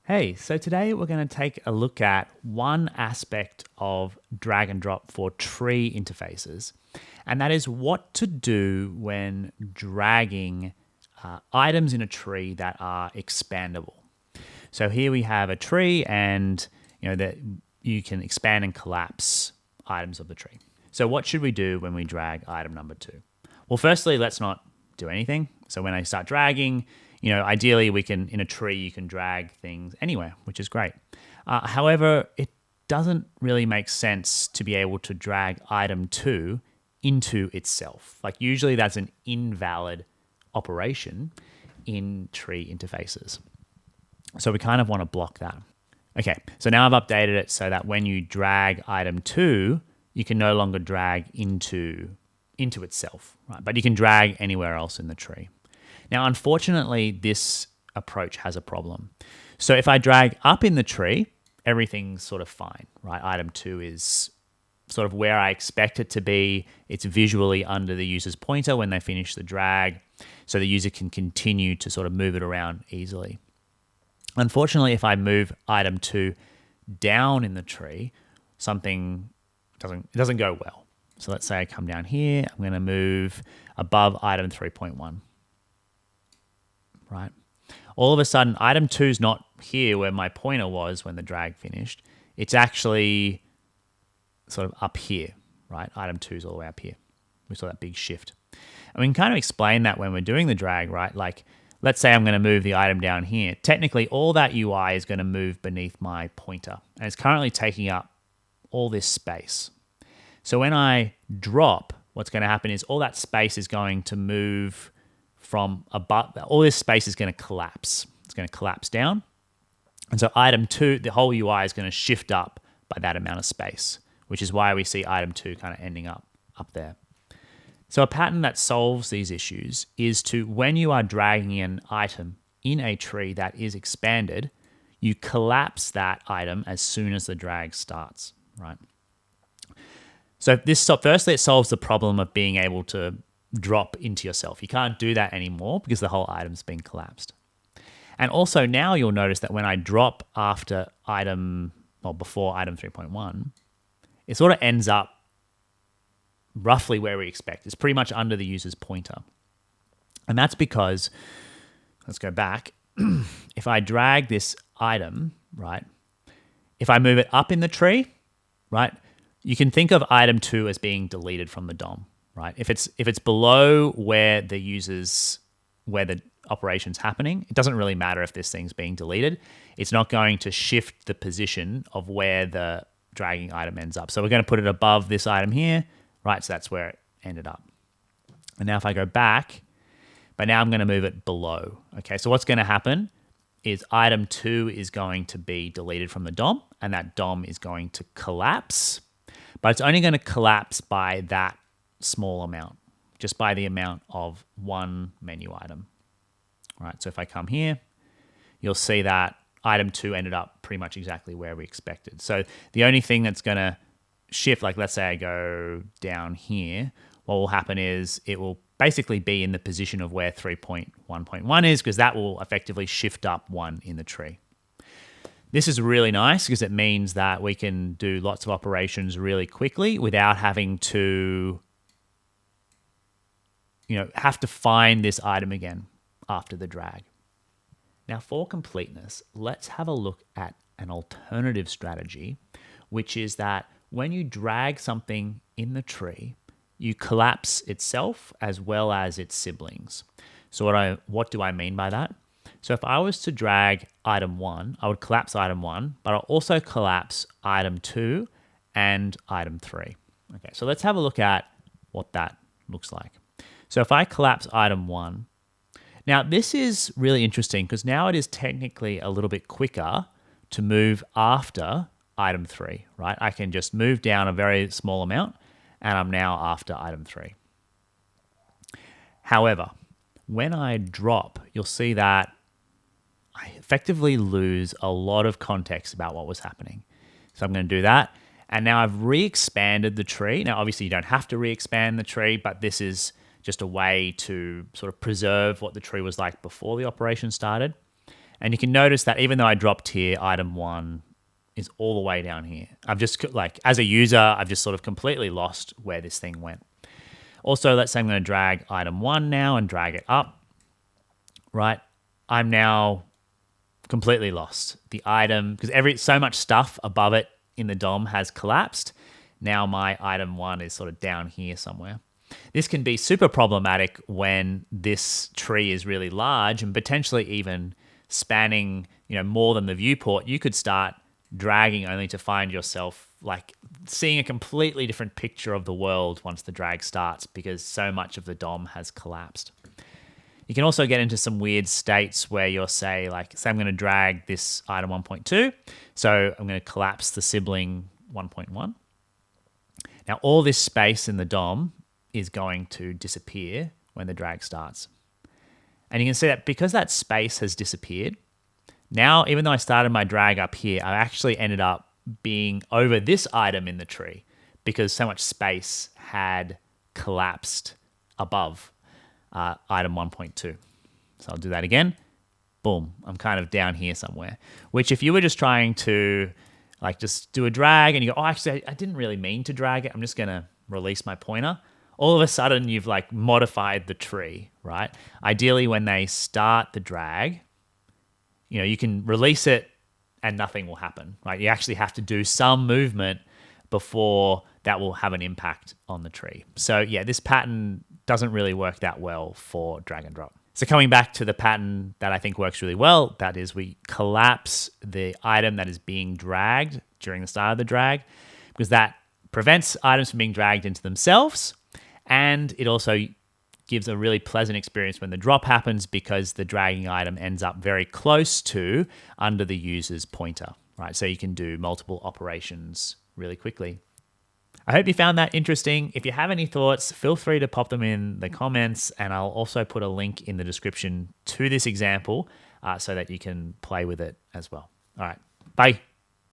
Hey, so today we're going to take a look at one aspect of drag and drop for tree interfaces, and that is what to do when dragging items in a tree that are expandable. So here we have a tree, and that you can expand and collapse items of the tree. So what should we do when we drag item number 2? Well, firstly, let's not do anything. So when I start dragging, ideally we can, in a tree, you can drag things anywhere, which is great. However, it doesn't really make sense to be able to drag item 2 into itself. Like usually that's an invalid operation in tree interfaces. So we kind of want to block that. Okay, so now I've updated it so that when you drag item 2, you can no longer drag into itself, right? But you can drag anywhere else in the tree. Now, unfortunately, this approach has a problem. So if I drag up in the tree, everything's sort of fine, right? Item 2 is sort of where I expect it to be. It's visually under the user's pointer when they finish the drag, so the user can continue to sort of move it around easily. Unfortunately, if I move item 2 down in the tree, something doesn't go well. So let's say I come down here, I'm going to move above item 3.1, right? All of a sudden, item 2 is not here where my pointer was when the drag finished. It's actually sort of up here, right? Item 2 is all the way up here. We saw that big shift. And we can kind of explain that when we're doing the drag, right? Like, let's say I'm going to move the item down here. Technically, all that UI is going to move beneath my pointer, and it's currently taking up all this space. So when I drop, what's going to happen is all that space is going to move from above. All this space is going to collapse. It's going to collapse down. And so item 2, the whole UI is going to shift up by that amount of space, which is why we see item 2 kind of ending up there. So a pattern that solves these issues is to, when you are dragging an item in a tree that is expanded, you collapse that item as soon as the drag starts, right? So firstly, it solves the problem of being able to drop into yourself. You can't do that anymore because the whole item's been collapsed. And also now you'll notice that when I drop before item 3.1, it sort of ends up roughly where we expect. It's pretty much under the user's pointer. And that's because, let's go back. If I drag this item, right, if I move it up in the tree, right, you can think of item 2 as being deleted from the DOM, right? If it's below where the operation's happening, it doesn't really matter if this thing's being deleted. It's not going to shift the position of where the dragging item ends up. So we're going to put it above this item here, right? So that's where it ended up. And now if I go back, but now I'm going to move it below. Okay, so what's going to happen is item 2 is going to be deleted from the DOM, and that DOM is going to collapse, but it's only going to collapse by that small amount, just by the amount of one menu item. All right, so if I come here, you'll see that item 2 ended up pretty much exactly where we expected. So the only thing that's going to shift, like let's say I go down here, what will happen is it will basically be in the position of where 3.1.1 is, because that will effectively shift up 1 in the tree. This is really nice because it means that we can do lots of operations really quickly without having to, have to find this item again after the drag. Now, for completeness, let's have a look at an alternative strategy, which is that when you drag something in the tree, you collapse itself as well as its siblings. So what do I mean by that? So if I was to drag item 1, I would collapse item 1, but I'll also collapse item 2 and item 3. Okay, so let's have a look at what that looks like. So if I collapse item 1, now this is really interesting because now it is technically a little bit quicker to move after item 3, right? I can just move down a very small amount and I'm now after item 3. However, when I drop, you'll see that I effectively lose a lot of context about what was happening. So I'm going to do that. And now I've re-expanded the tree. Now, obviously you don't have to re-expand the tree, but this is just a way to sort of preserve what the tree was like before the operation started. And you can notice that even though I dropped here, item 1 is all the way down here. I've just, like, as a user, I've just sort of completely lost where this thing went. Also, let's say I'm going to drag item 1 now and drag it up, right? I'm now completely lost. The item, because so much stuff above it in the DOM has collapsed. Now my item 1 is sort of down here somewhere. This can be super problematic when this tree is really large and potentially even spanning, more than the viewport. You could start dragging only to find yourself like seeing a completely different picture of the world once the drag starts because so much of the DOM has collapsed. You can also get into some weird states where you'll say I'm going to drag this item 1.2. So I'm going to collapse the sibling 1.1. Now all this space in the DOM is going to disappear when the drag starts. And you can see that because that space has disappeared, now even though I started my drag up here, I actually ended up being over this item in the tree because so much space had collapsed above item 1.2. So I'll do that again. Boom, I'm kind of down here somewhere, which if you were just trying to just do a drag and you go, oh, actually, I didn't really mean to drag it. I'm just going to release my pointer. All of a sudden, you've modified the tree, right? Ideally, when they start the drag, you can release it and nothing will happen, right? You actually have to do some movement before that will have an impact on the tree. So yeah, this pattern doesn't really work that well for drag and drop. So coming back to the pattern that I think works really well, that is we collapse the item that is being dragged during the start of the drag because that prevents items from being dragged into themselves. And it also gives a really pleasant experience when the drop happens because the dragging item ends up very close to under the user's pointer, right? So you can do multiple operations really quickly. I hope you found that interesting. If you have any thoughts, feel free to pop them in the comments, and I'll also put a link in the description to this example so that you can play with it as well. All right, bye.